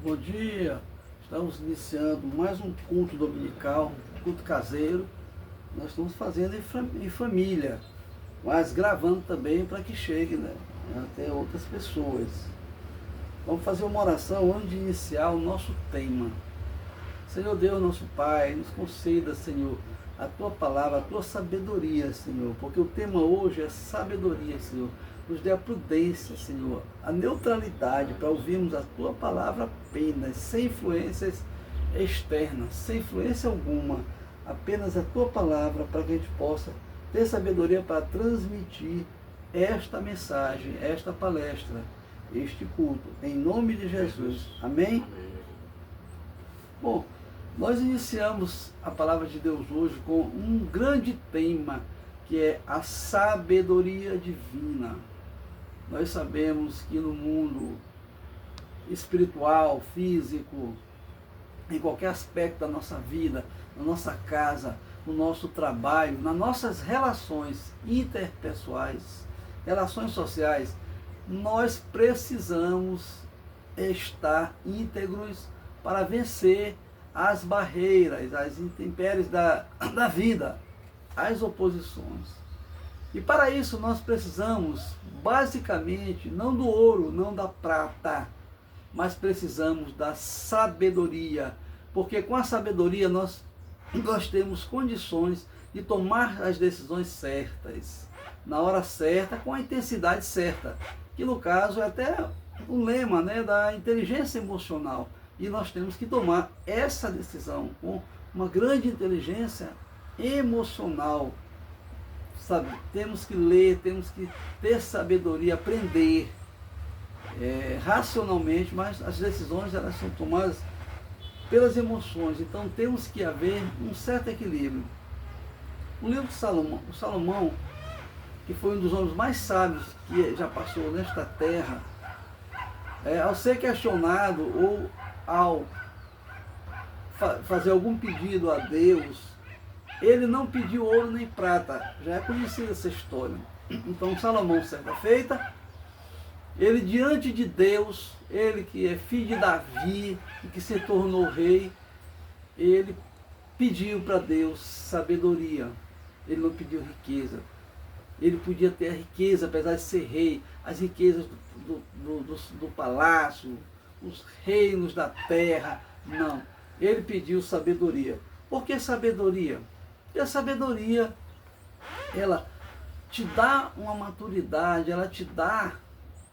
Bom dia, estamos iniciando mais um culto dominical, culto caseiro. Nós estamos fazendo em família, mas gravando também para que chegue, né, até outras pessoas. Vamos fazer uma oração antes de iniciar o nosso tema. Senhor Deus, nosso Pai, nos conceda, Senhor, a Tua palavra, a Tua sabedoria, Senhor, porque o tema hoje é sabedoria, Senhor. Nos dê a prudência, Senhor, a neutralidade para ouvirmos a Tua palavra apenas, sem influências externas, sem influência alguma, apenas a Tua palavra, para que a gente possa ter sabedoria para transmitir esta mensagem, esta palestra, este culto, em nome de Jesus. Amém? Bom, nós iniciamos a palavra de Deus hoje com um grande tema, que é a sabedoria divina. Nós sabemos que no mundo espiritual, físico, em qualquer aspecto da nossa vida, na nossa casa, no nosso trabalho, nas nossas relações interpessoais, relações sociais, nós precisamos estar íntegros para vencer as barreiras, as intempéries da vida, as oposições. E para isso nós precisamos, basicamente, não do ouro, não da prata, mas precisamos da sabedoria, porque com a sabedoria nós temos condições de tomar as decisões certas, na hora certa, com a intensidade certa, que no caso é até o lema, né, da inteligência emocional. E nós temos que tomar essa decisão com uma grande inteligência emocional. Sabe? Temos que ler, temos que ter sabedoria, aprender racionalmente, mas as decisões elas são tomadas pelas emoções. Então temos que haver um certo equilíbrio. O livro de Salomão, que foi um dos homens mais sábios que já passou nesta terra, ao ser questionado ou ao fazer algum pedido a Deus, ele não pediu ouro nem prata. Já é conhecida essa história. Então Salomão, certa feita, ele diante de Deus, ele que é filho de Davi e que se tornou rei, ele pediu para Deus sabedoria. Ele não pediu riqueza. Ele podia ter a riqueza, apesar de ser rei, as riquezas do palácio, os reinos da terra. Não. Ele pediu sabedoria. Por que sabedoria? Porque a sabedoria, ela te dá uma maturidade, ela te dá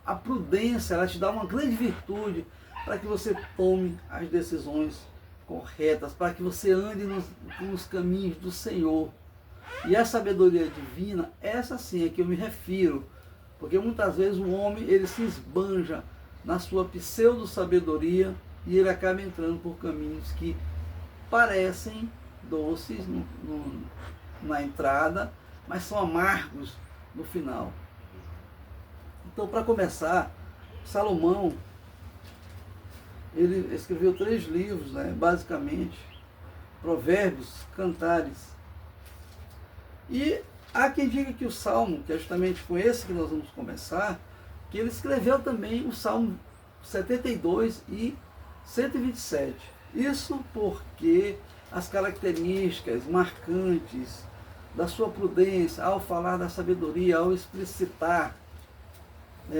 a prudência, ela te dá uma grande virtude para que você tome as decisões corretas, para que você ande nos caminhos do Senhor. E a sabedoria divina, essa sim é que eu me refiro, porque muitas vezes o homem ele se esbanja na sua pseudo-sabedoria e ele acaba entrando por caminhos que parecem doces na entrada, mas são amargos no final. Então, para começar, Salomão, ele escreveu 3 livros, né, basicamente, Provérbios, Cantares. E há quem diga que o Salmo, que é justamente com esse que nós vamos começar, que ele escreveu também o Salmo 72 e 127. Isso porque as características marcantes da sua prudência, ao falar da sabedoria, ao explicitar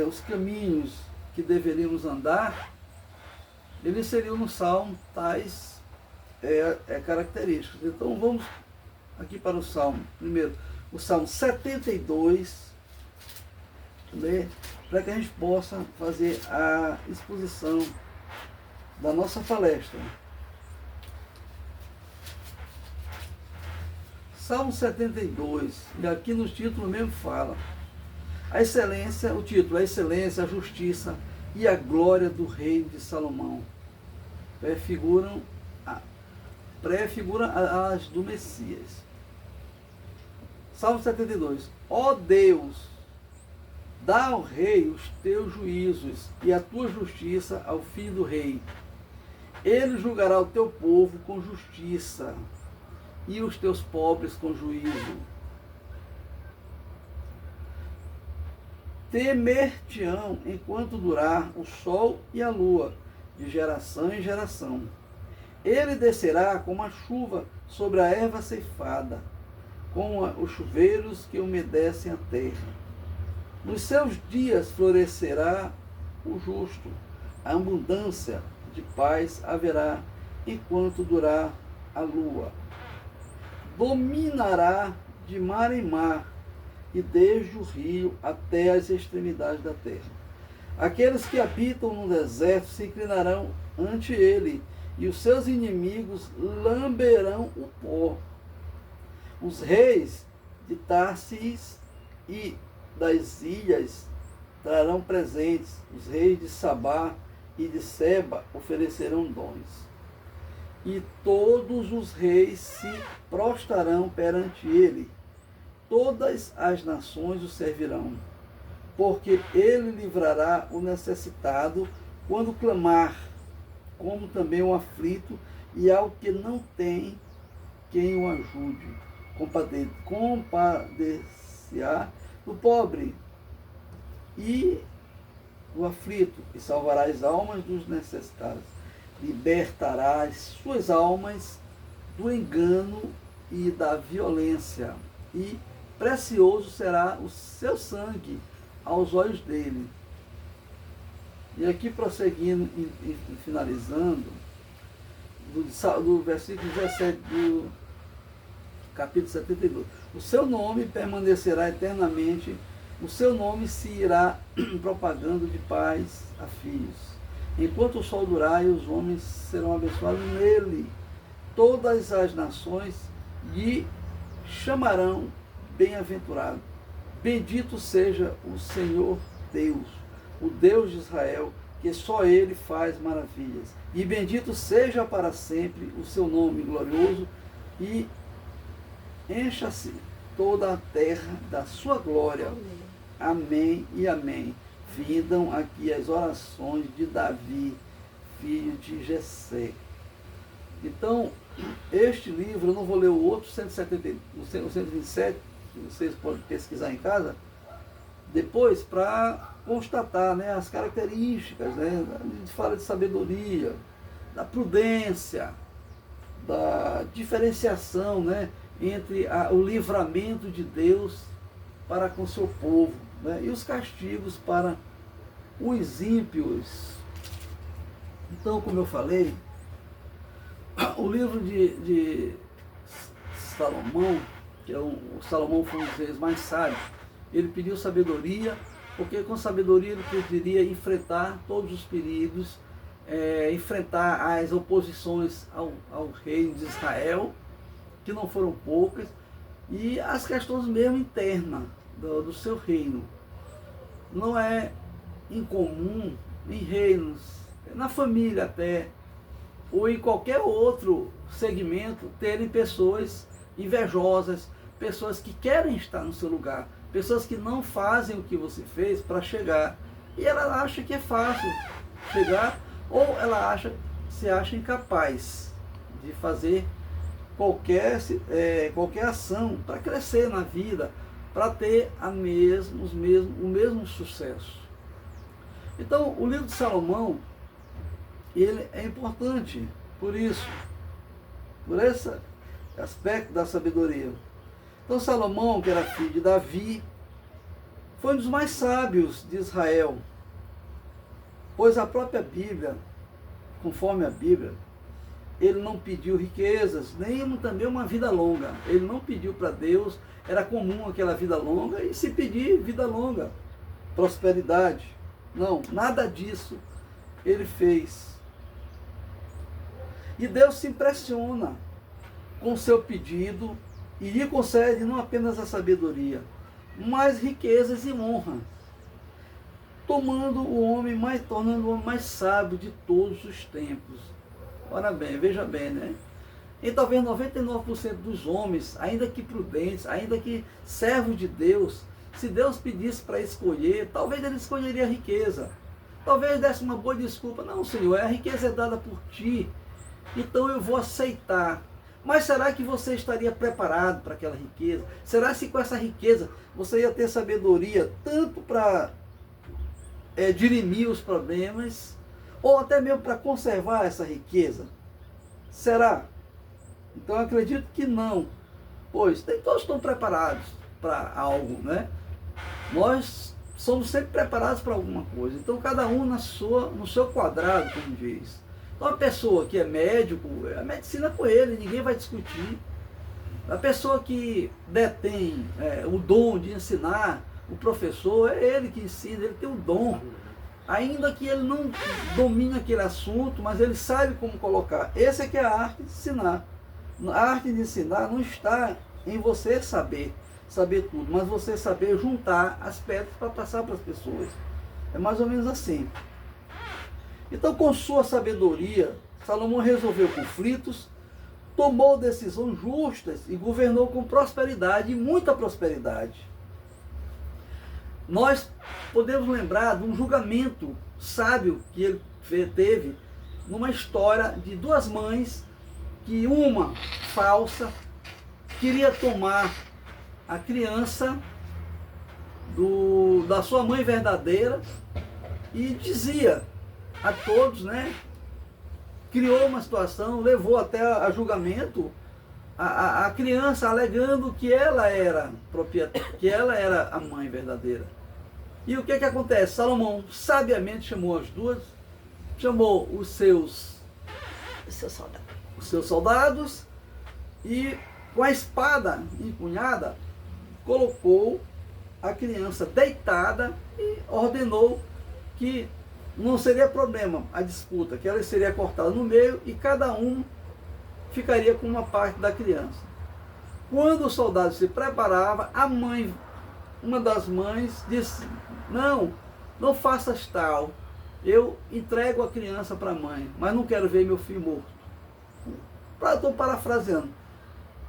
os caminhos que deveríamos andar, ele inseriu no Salmo tais características. Então vamos aqui para o Salmo. Primeiro, o Salmo 72, né, para que a gente possa fazer a exposição da nossa palestra. Salmo 72, e aqui no título mesmo fala, a excelência, o título, a excelência, a justiça e a glória do reino de Salomão. Prefiguram as do Messias. Salmo 72, ó Deus, dá ao rei os teus juízos e a tua justiça ao filho do rei. Ele julgará o teu povo com justiça e os teus pobres com juízo. Temer-te-ão enquanto durar o sol e a lua, de geração em geração. Ele descerá como a chuva sobre a erva ceifada, como os chuveiros que umedecem a terra. Nos seus dias florescerá o justo, a abundância de paz haverá enquanto durar a lua. Dominará de mar em mar, e desde o rio até as extremidades da terra. Aqueles que habitam no deserto se inclinarão ante ele, e os seus inimigos lamberão o pó. Os reis de Tarsis e das ilhas trarão presentes, os reis de Sabá e de Seba oferecerão dons. E todos os reis se prostrarão perante ele, todas as nações o servirão, porque ele livrará o necessitado quando clamar, como também o aflito e ao que não tem quem o ajude. Compadecer-á do pobre e do aflito, e salvará as almas dos necessitados. Libertará as suas almas do engano e da violência, e precioso será o seu sangue aos olhos dele. E aqui prosseguindo e finalizando, do versículo 17 do capítulo 72. O seu nome permanecerá eternamente, o seu nome se irá propagando de pais a filhos. Enquanto o sol durar e os homens serão abençoados nele, todas as nações lhe chamarão bem-aventurado. Bendito seja o Senhor Deus, o Deus de Israel, que só ele faz maravilhas. E bendito seja para sempre o seu nome glorioso, e encha-se toda a terra da sua glória. Amém e amém. Findam aqui as orações de Davi, filho de Jessé. Então, este livro, eu não vou ler o outro, 127, vocês podem pesquisar em casa, depois, para constatar, né, as características, né, a gente fala de sabedoria, da prudência, da diferenciação, né, entre o livramento de Deus para com seu povo, né, e os castigos para os ímpios. Então, como eu falei, o livro de Salomão, que o Salomão foi um dos reis mais sábios, ele pediu sabedoria, porque com sabedoria ele poderia enfrentar todos os perigos, enfrentar as oposições ao reino de Israel, que não foram poucas, e as questões mesmo internas do seu reino. Não é incomum em reinos, na família até, ou em qualquer outro segmento, terem pessoas invejosas, pessoas que querem estar no seu lugar, pessoas que não fazem o que você fez para chegar. E ela acha que é fácil chegar, ou ela se acha incapaz de fazer qualquer ação para crescer na vida, para ter o mesmo sucesso. Então, o livro de Salomão, ele é importante por isso, por esse aspecto da sabedoria. Então, Salomão, que era filho de Davi, foi um dos mais sábios de Israel, pois a própria Bíblia, conforme a Bíblia, ele não pediu riquezas, nem também uma vida longa. Ele não pediu para Deus, era comum aquela vida longa, e se pedir vida longa, prosperidade. Não, nada disso ele fez. E Deus se impressiona com o seu pedido e lhe concede não apenas a sabedoria, mas riquezas e honra, tornando o homem mais sábio de todos os tempos. Ora bem, veja bem, né? E talvez 99% dos homens, ainda que prudentes, ainda que servos de Deus, se Deus pedisse para escolher, talvez ele escolheria a riqueza. Talvez desse uma boa desculpa. Não, Senhor, a riqueza é dada por ti, então eu vou aceitar. Mas será que você estaria preparado para aquela riqueza? Será que com essa riqueza você ia ter sabedoria tanto para dirimir os problemas, Ou até mesmo para conservar essa riqueza? Será? Então eu acredito que não, pois nem todos estão preparados para algo, né? Nós somos sempre preparados para alguma coisa, então cada um no seu quadrado, como diz. Então a pessoa que é médico, a medicina é com ele, ninguém vai discutir. A pessoa que detém o dom de ensinar, o professor, é ele que ensina, ele tem o dom. Ainda que ele não domine aquele assunto, mas ele sabe como colocar. Essa é que é a arte de ensinar. A arte de ensinar não está em você saber tudo, mas você saber juntar as pedras para passar para as pessoas. É mais ou menos assim. Então, com sua sabedoria, Salomão resolveu conflitos, tomou decisões justas e governou com prosperidade, e muita prosperidade. Nós podemos lembrar de um julgamento sábio que ele teve numa história de duas mães, que uma falsa queria tomar a criança da sua mãe verdadeira e dizia a todos, né? Criou uma situação, levou até a julgamento a criança alegando que ela era que ela era a mãe verdadeira. E o que acontece? Salomão sabiamente chamou as duas, chamou os seus soldados e com a espada empunhada colocou a criança deitada e ordenou que não seria problema a disputa, que ela seria cortada no meio e cada um ficaria com uma parte da criança. Quando o soldado se preparava, uma das mães disse: não faças tal, eu entrego a criança para a mãe, mas não quero ver meu filho morto. Estou parafraseando.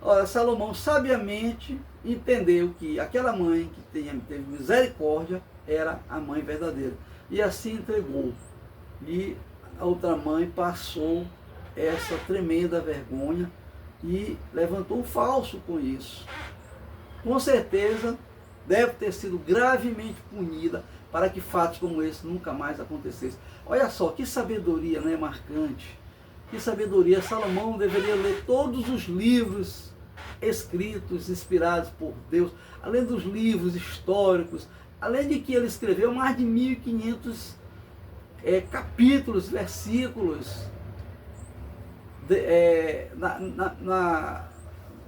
Olha, Salomão sabiamente entendeu que aquela mãe que teve misericórdia era a mãe verdadeira. E assim entregou. E a outra mãe passou essa tremenda vergonha e levantou um falso com isso. Com certeza deve ter sido gravemente punida para que fatos como esse nunca mais acontecessem. Olha só, que sabedoria, né, marcante. Que sabedoria. Salomão deveria ler todos os livros escritos, inspirados por Deus, além dos livros históricos, além de que ele escreveu mais de 1.500 capítulos, versículos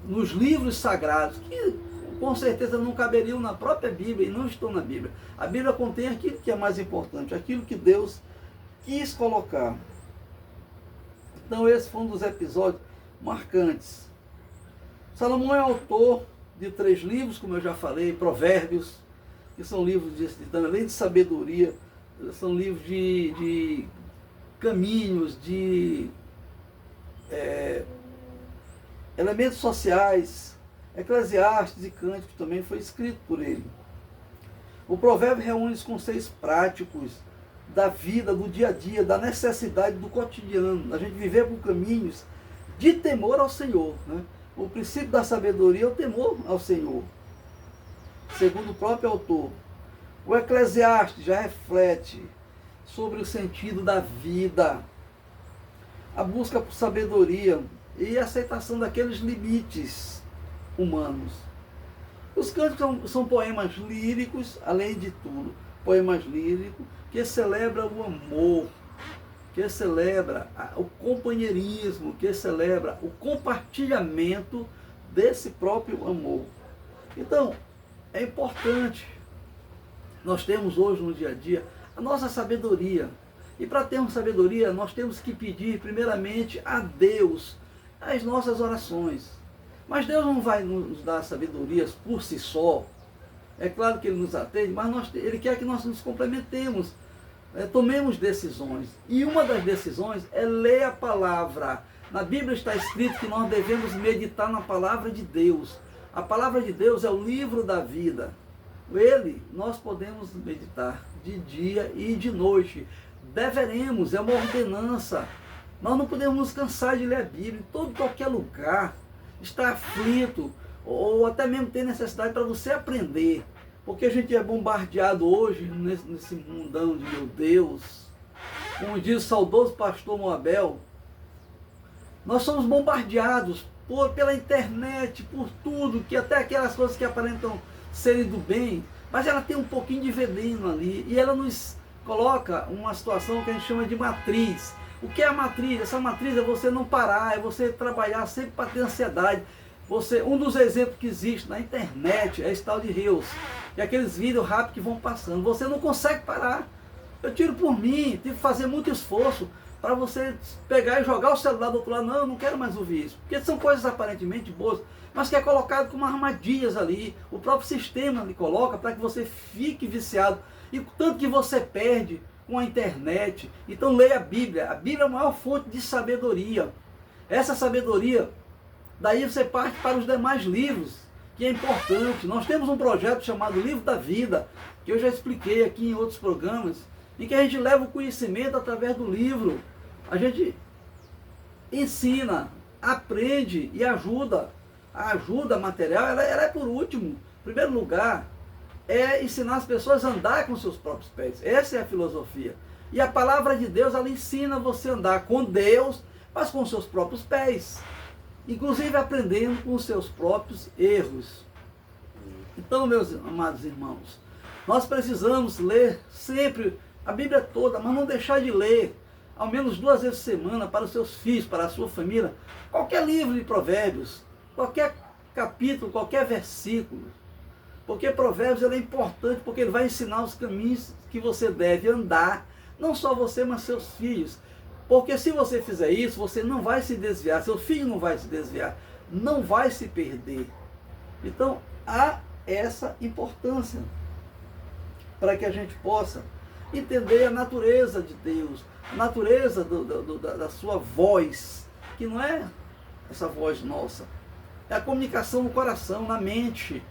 nos livros sagrados, que com certeza não caberiam na própria Bíblia e não estão na Bíblia. A Bíblia contém aquilo que é mais importante, aquilo que Deus quis colocar. Então esse foi um dos episódios marcantes. Salomão é autor de 3 livros, como eu já falei, Provérbios, que são livros além de sabedoria, são livros de caminhos, de elementos sociais. Eclesiastes e Cânticos também foi escrito por ele. O provérbio reúne os conceitos práticos da vida, do dia a dia, da necessidade do cotidiano, a gente viver por caminhos de temor ao Senhor, né? O princípio da sabedoria é o temor ao Senhor, segundo o próprio autor. O Eclesiastes já reflete sobre o sentido da vida, a busca por sabedoria e a aceitação daqueles limites humanos. Os cânticos são poemas líricos, além de tudo, poemas líricos que celebram o amor, que celebra o companheirismo, que celebra o compartilhamento desse próprio amor. Então, é importante nós temos hoje no dia a dia a nossa sabedoria. E para termos sabedoria, nós temos que pedir primeiramente a Deus as nossas orações. Mas Deus não vai nos dar sabedorias por si só. É claro que Ele nos atende, mas Ele quer que nós nos complementemos, tomemos decisões. E uma das decisões é ler a palavra. Na Bíblia está escrito que nós devemos meditar na palavra de Deus. A palavra de Deus é o livro da vida. Ele, nós podemos meditar de dia e de noite. Deveremos, é uma ordenança. Nós não podemos nos cansar de ler a Bíblia. Em todo qualquer lugar, estar aflito, ou até mesmo ter necessidade para você aprender. Porque a gente é bombardeado hoje nesse mundão de meu Deus. como diz o saudoso pastor Moabel, nós somos bombardeados pela internet, por tudo, que até aquelas coisas que aparentam serem do bem, mas ela tem um pouquinho de veneno ali, e ela nos coloca uma situação que a gente chama de matriz. O que é a matriz? Essa matriz é você não parar, é você trabalhar sempre para ter ansiedade. Um dos exemplos que existe na internet é esse tal de Reels, e aqueles vídeos rápidos que vão passando. Você não consegue parar. Eu tiro por mim, tive que fazer muito esforço para você pegar e jogar o celular do outro lado. Não, eu não quero mais ouvir isso. Porque são coisas aparentemente boas, mas que é colocado como armadilhas ali. O próprio sistema lhe coloca para que você fique viciado. E tanto que você perde com a internet. Então leia a Bíblia. A Bíblia é a maior fonte de sabedoria. Essa sabedoria, daí você parte para os demais livros, que é importante. Nós temos um projeto chamado Livro da Vida, que eu já expliquei aqui em outros programas, em que a gente leva o conhecimento através do livro. A gente ensina, aprende e ajuda. A ajuda material, ela é por último. Em primeiro lugar, é ensinar as pessoas a andar com seus próprios pés. Essa é a filosofia. E a palavra de Deus, ela ensina você a andar com Deus, mas com seus próprios pés. Inclusive aprendendo com os seus próprios erros. Então, meus amados irmãos, nós precisamos ler sempre a Bíblia toda, mas não deixar de ler, ao menos 2 vezes por semana, para os seus filhos, para a sua família, qualquer livro de provérbios, qualquer capítulo, qualquer versículo. Porque provérbios ele é importante, porque ele vai ensinar os caminhos que você deve andar, não só você, mas seus filhos. Porque se você fizer isso, você não vai se desviar, seu filho não vai se desviar, não vai se perder. Então, há essa importância para que a gente possa entender a natureza de Deus, a natureza da sua voz, que não é essa voz nossa, é a comunicação no coração, na mente.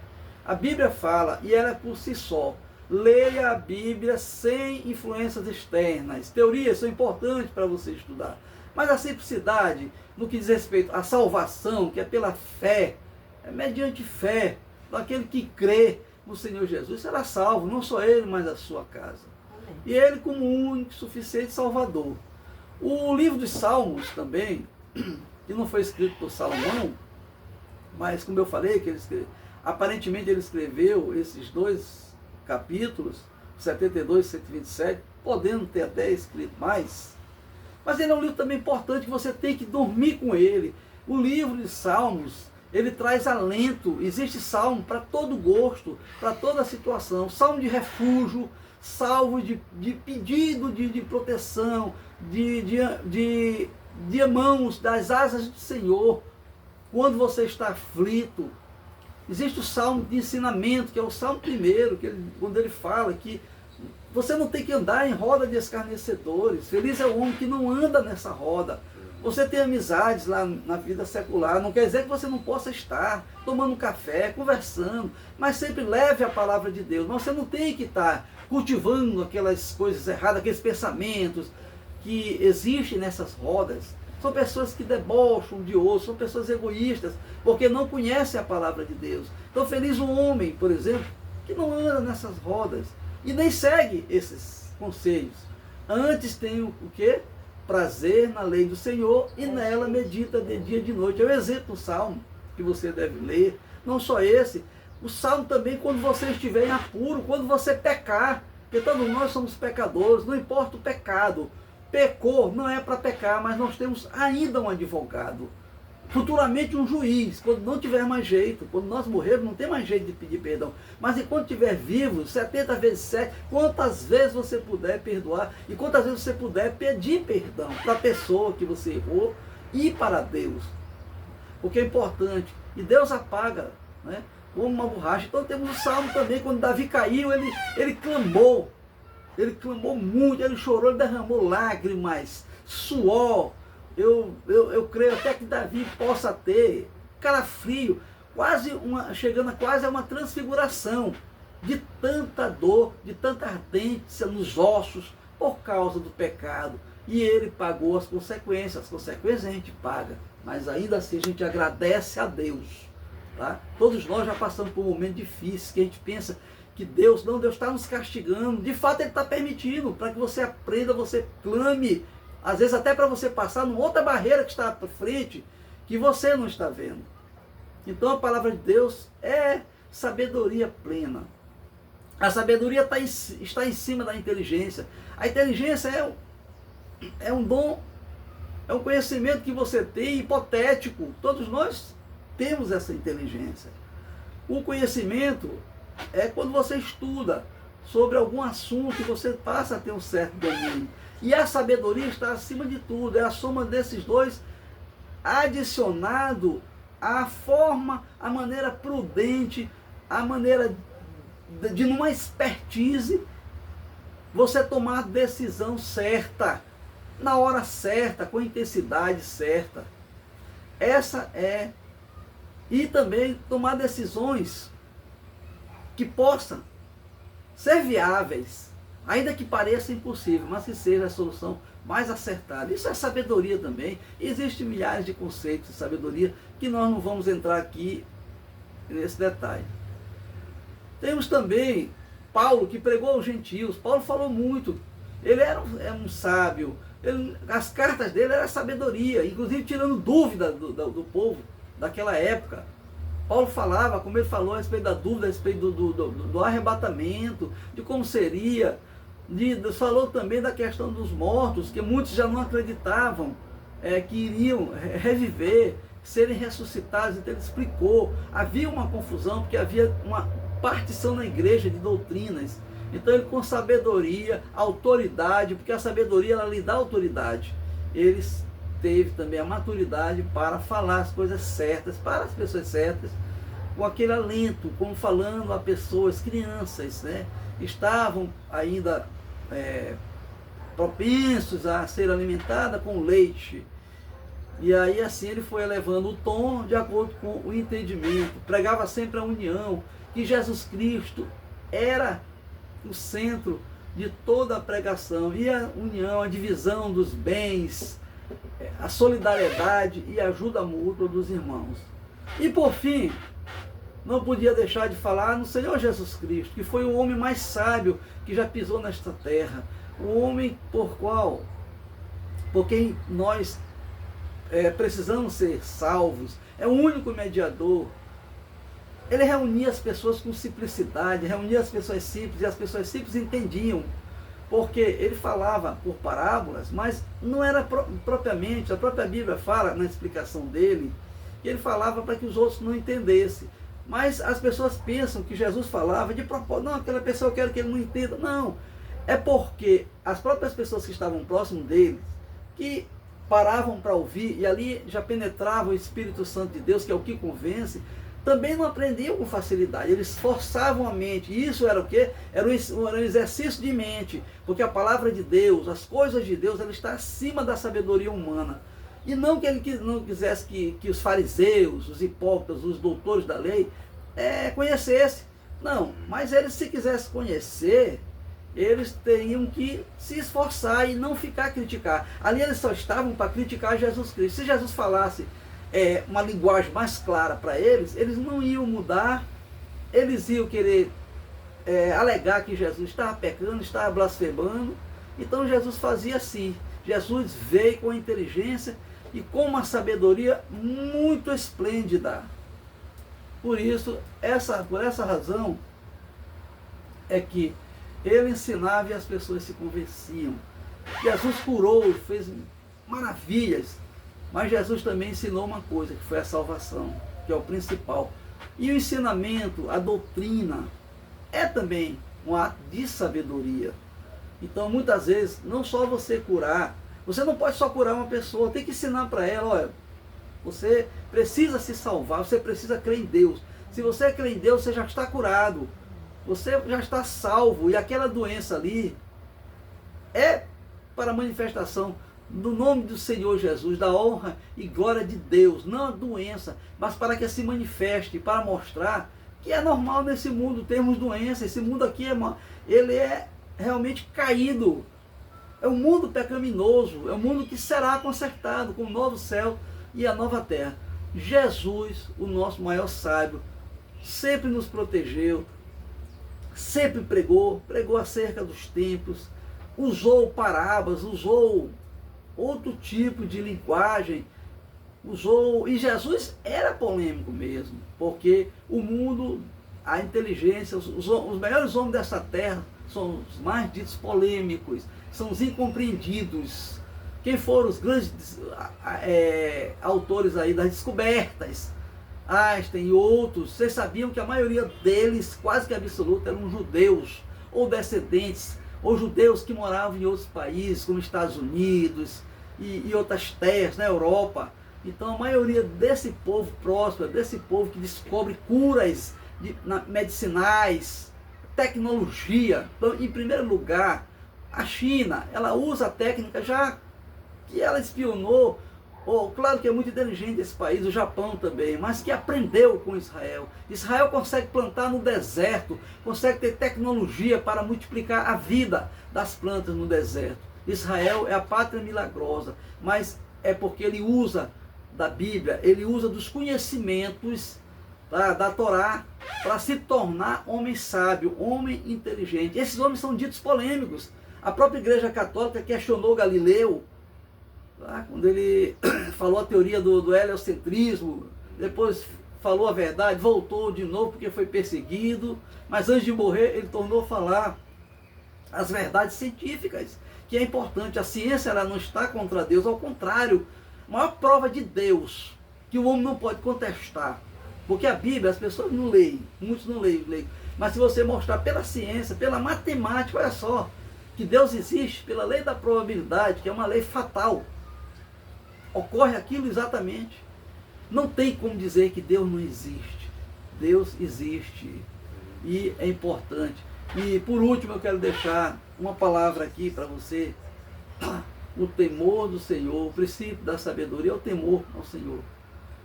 A Bíblia fala, e ela é por si só. Leia a Bíblia sem influências externas. Teorias são importantes para você estudar. Mas a simplicidade, no que diz respeito à salvação, que é pela fé, é mediante fé, daquele que crê no Senhor Jesus, será salvo, não só ele, mas a sua casa. E ele como único, suficiente Salvador. O livro dos Salmos também, que não foi escrito por Salomão, mas como eu falei, que aparentemente ele escreveu esses 2 capítulos, 72 e 127, podendo ter até escrito mais. Mas ele é um livro também importante, que você tem que dormir com ele. O livro de Salmos, ele traz alento. Existe salmo para todo gosto, para toda situação. Salmo de refúgio, salmo de pedido de proteção, de mãos das asas do Senhor, quando você está aflito. Existe o salmo de ensinamento, que é o salmo primeiro, quando ele fala que você não tem que andar em roda de escarnecedores. Feliz é o homem que não anda nessa roda. Você tem amizades lá na vida secular, não quer dizer que você não possa estar tomando um café, conversando, mas sempre leve a palavra de Deus. Mas você não tem que estar cultivando aquelas coisas erradas, aqueles pensamentos que existem nessas rodas. São pessoas que debocham de outros, são pessoas egoístas, porque não conhecem a palavra de Deus. Então feliz o homem, por exemplo, que não anda nessas rodas e nem segue esses conselhos. Antes tem o quê? Prazer na lei do Senhor e nela medita de dia e de noite. É o exemplo do Salmo que você deve ler. Não só esse, o Salmo também quando você estiver em apuro, quando você pecar, porque todos nós somos pecadores, não importa o pecado. Pecou, não é para pecar, mas nós temos ainda um advogado. Futuramente um juiz, quando não tiver mais jeito, quando nós morrermos, não tem mais jeito de pedir perdão. Mas enquanto estiver vivo, 70 vezes 7, quantas vezes você puder perdoar e quantas vezes você puder pedir perdão para a pessoa que você errou e para Deus. Porque é importante. E Deus apaga, né, como uma borracha. Então temos o Salmo também, quando Davi caiu, ele clamou. Ele clamou muito, ele chorou, ele derramou lágrimas, suor. Eu creio até que Davi possa ter calafrio, chegando quase a uma transfiguração, de tanta dor, de tanta ardência nos ossos, por causa do pecado. E ele pagou as consequências a gente paga, mas ainda assim a gente agradece a Deus. Tá? Todos nós já passamos por um momento difícil, que a gente pensa que Deus está nos castigando. De fato, Ele está permitindo para que você aprenda, você clame, às vezes até para você passar numa outra barreira que está à frente, que você não está vendo. Então a palavra de Deus é sabedoria plena. A sabedoria está em cima da inteligência. A inteligência é um dom, é um conhecimento que você tem, hipotético. Todos nós temos essa inteligência. O conhecimento é quando você estuda sobre algum assunto e você passa a ter um certo domínio. E a sabedoria está acima de tudo, é a soma desses dois, adicionado à forma, à maneira prudente, à maneira de numa expertise, você tomar a decisão certa, na hora certa, com a intensidade certa. Essa é, e também tomar decisões que possam ser viáveis, ainda que pareça impossível, mas que seja a solução mais acertada. Isso é sabedoria também. Existem milhares de conceitos de sabedoria que nós não vamos entrar aqui nesse detalhe. Temos também Paulo, que pregou aos gentios. Paulo falou muito. Ele era um sábio. As cartas dele eram sabedoria, inclusive tirando dúvida do povo daquela época. Paulo falava, como ele falou, a respeito da dúvida, a respeito do arrebatamento, de como seria. Falou também da questão dos mortos, que muitos já não acreditavam que iriam reviver, serem ressuscitados. Então ele explicou. Havia uma confusão, porque havia uma partição na igreja de doutrinas. Então ele, com sabedoria, autoridade, porque a sabedoria ela lhe dá autoridade, ele teve também a maturidade para falar as coisas certas, para as pessoas certas, com aquele alento, como falando a pessoas, crianças, né? Estavam ainda propensos a ser alimentadas com leite. E aí assim ele foi elevando o tom de acordo com o entendimento, pregava sempre a união, que Jesus Cristo era o centro de toda a pregação, e a união, a divisão dos bens, a solidariedade e a ajuda mútua dos irmãos. E por fim, não podia deixar de falar no Senhor Jesus Cristo, que foi o homem mais sábio que já pisou nesta terra, o homem por quem nós precisamos ser salvos, é o único mediador. Ele reunia as pessoas com simplicidade, reunia as pessoas simples, e as pessoas simples entendiam, porque ele falava por parábolas, mas não era propriamente, a própria Bíblia fala na explicação dele, que ele falava para que os outros não entendessem. Mas as pessoas pensam que Jesus falava de propósito, não, aquela pessoa eu quero que ele não entenda. Não, é porque as próprias pessoas que estavam próximo dele, que paravam para ouvir, e ali já penetrava o Espírito Santo de Deus, que é o que convence, também não aprendiam com facilidade, eles forçavam a mente. E isso era o quê? Era um exercício de mente, porque a palavra de Deus, as coisas de Deus, ela está acima da sabedoria humana. E não que ele não quisesse que os fariseus, os hipócritas, os doutores da lei conhecessem. Não, mas eles, se quisessem conhecer, eles teriam que se esforçar e não ficar a criticar. Ali eles só estavam para criticar Jesus Cristo. Se Jesus falasse uma linguagem mais clara para eles, eles não iam mudar, eles iam querer alegar que Jesus estava pecando, estava blasfemando. Então Jesus fazia assim. Jesus veio com a inteligência e com uma sabedoria muito esplêndida. Por isso, por essa razão, é que ele ensinava e as pessoas se convenciam. Jesus curou, fez maravilhas, mas Jesus também ensinou uma coisa, que foi a salvação, que é o principal. E o ensinamento, a doutrina, é também um ato de sabedoria. Então, muitas vezes, não só você curar, você não pode só curar uma pessoa, tem que ensinar para ela, olha, você precisa se salvar, você precisa crer em Deus. Se você crê em Deus, você já está curado, você já está salvo, e aquela doença ali é para a manifestação do nome do Senhor Jesus, da honra e glória de Deus, não a doença, mas para que se manifeste, para mostrar que é normal nesse mundo termos doença. Esse mundo aqui ele é realmente caído, é um mundo pecaminoso, é um mundo que será consertado com o novo céu e a nova terra. Jesus, o nosso maior sábio, sempre nos protegeu, sempre pregou acerca dos tempos, usou parábolas, usou outro tipo de linguagem, e Jesus era polêmico mesmo, porque o mundo, a inteligência, os melhores homens dessa terra são os mais ditos polêmicos, são os incompreendidos. Quem foram os grandes autores aí das descobertas? Einstein e outros. Vocês sabiam que a maioria deles, quase que absoluta, eram judeus, ou descendentes, ou judeus que moravam em outros países, como Estados Unidos e outras terras, na Europa. Então a maioria desse povo próspero, desse povo que descobre curas medicinais, tecnologia. Então, em primeiro lugar, a China, ela usa a técnica já que ela espionou, claro que é muito inteligente esse país, o Japão também, mas que aprendeu com Israel. Israel consegue plantar no deserto, consegue ter tecnologia para multiplicar a vida das plantas no deserto. Israel é a pátria milagrosa, mas é porque ele usa da Bíblia, ele usa dos conhecimentos da Torá para se tornar homem sábio, homem inteligente. Esses homens são ditos polêmicos. A própria Igreja Católica questionou Galileu, quando ele falou a teoria do heliocentrismo, depois falou a verdade, voltou de novo porque foi perseguido, mas antes de morrer ele tornou a falar as verdades científicas, que é importante. A ciência, ela não está contra Deus, ao contrário, a maior prova de Deus que o homem não pode contestar, porque a Bíblia as pessoas não leem, muitos não leem, mas se você mostrar pela ciência, pela matemática, olha só, que Deus existe, pela lei da probabilidade, que é uma lei fatal, ocorre aquilo exatamente. Não tem como dizer que Deus não existe. Deus existe e é importante. E por último eu quero deixar uma palavra aqui para você. O temor do Senhor, o princípio da sabedoria é o temor ao Senhor.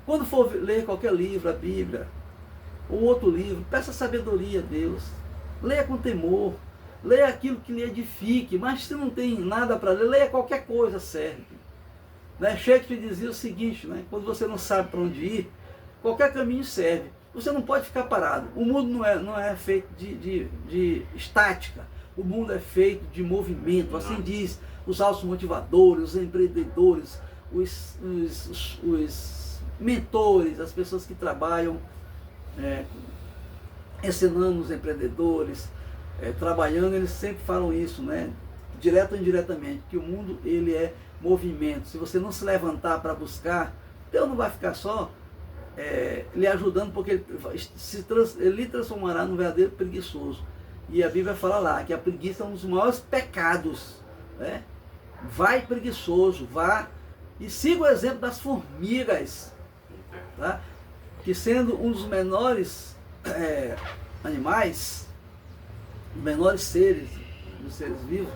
Quando for ler qualquer livro, a Bíblia ou outro livro, peça sabedoria a Deus. Leia com temor, leia aquilo que lhe edifique, mas se não tem nada para ler, leia qualquer coisa, serve. Shakespeare dizia o seguinte, quando você não sabe para onde ir, qualquer caminho serve. Você não pode ficar parado. O mundo não é feito de estática. O mundo é feito de movimento. Assim diz os automotivadores, os empreendedores, os mentores, as pessoas que trabalham ensinando os empreendedores, trabalhando, eles sempre falam isso, direto ou indiretamente, que o mundo ele é movimento. Se você não se levantar para buscar, Deus não vai ficar só lhe ajudando, porque ele lhe transformará num verdadeiro preguiçoso. E a Bíblia fala lá que a preguiça é um dos maiores pecados. Vai preguiçoso, vá e siga o exemplo das formigas, que sendo um dos menores animais, os menores seres, dos seres vivos,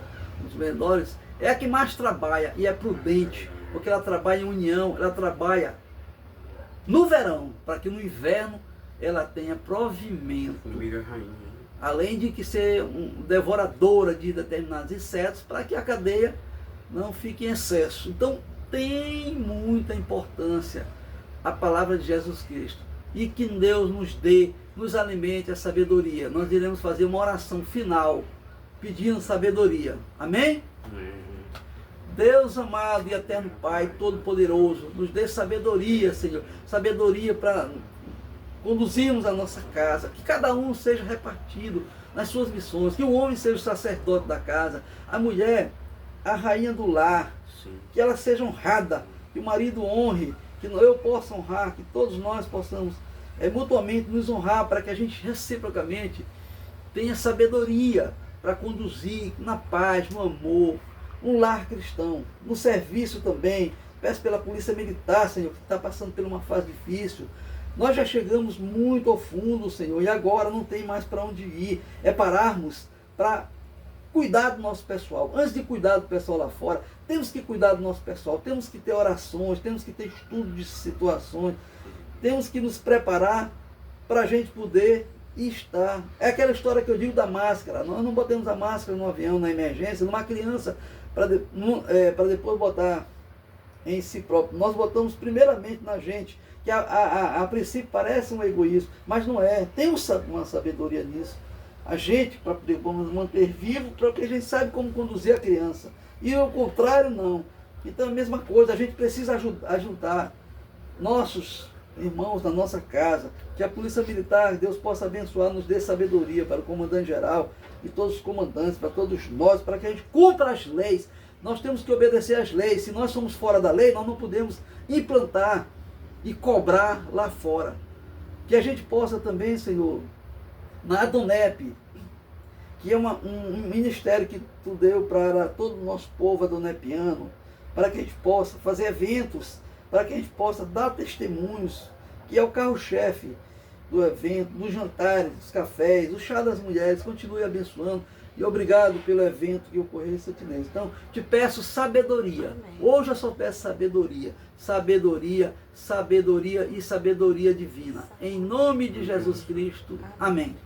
os menores, é a que mais trabalha e é prudente, porque ela trabalha em união, ela trabalha no verão, para que no inverno ela tenha provimento. Formiga rainha. Além de que ser devoradora de determinados insetos, para que a cadeia não fique em excesso. Então tem muita importância a palavra de Jesus Cristo. E que Deus nos alimente a sabedoria. Nós iremos fazer uma oração final, pedindo sabedoria. Amém? Deus amado e eterno Pai, Todo-Poderoso, nos dê sabedoria, Senhor. Sabedoria para conduzirmos a nossa casa. Que cada um seja repartido nas suas missões. Que o homem seja o sacerdote da casa. A mulher, a rainha do lar. Sim. Que ela seja honrada. Que o marido honre. Que eu possa honrar. Que todos nós possamos mutuamente nos honrar, para que a gente reciprocamente tenha sabedoria para conduzir na paz, no amor, um lar cristão, no serviço também. Peço pela polícia militar, Senhor, que está passando por uma fase difícil. Nós já chegamos muito ao fundo, Senhor, e agora não tem mais para onde ir. É pararmos para cuidar do nosso pessoal. Antes de cuidar do pessoal lá fora, temos que cuidar do nosso pessoal, temos que ter orações, temos que ter estudo de situações, temos que nos preparar para a gente poder estar. É aquela história que eu digo da máscara. Nós não botamos a máscara no avião, na emergência, numa criança, para depois botar em si próprio. Nós botamos primeiramente na gente, que a princípio parece um egoísmo, mas não é. Tem uma sabedoria nisso. a gente para poder manter vivo, para que a gente saiba como conduzir a criança. E ao contrário, não. Então a mesma coisa, a gente precisa ajudar nossos irmãos na nossa casa, que a Polícia Militar, Deus possa abençoar, nos dê sabedoria para o comandante-geral e todos os comandantes, para todos nós, para que a gente cumpra as leis. Nós temos que obedecer às leis. Se nós somos fora da lei, nós não podemos implantar e cobrar lá fora. Que a gente possa também, Senhor, na Adonep, que é um ministério que Tu deu para todo o nosso povo adonepiano, para que a gente possa fazer eventos, para que a gente possa dar testemunhos, que é o carro-chefe do evento, dos jantares, dos cafés, o chá das mulheres. Continue abençoando. E obrigado pelo evento que ocorreu em Santinês. Então, te peço sabedoria. Amém. Hoje eu só peço sabedoria. Sabedoria, sabedoria e sabedoria divina. Em nome de Jesus Cristo. Amém.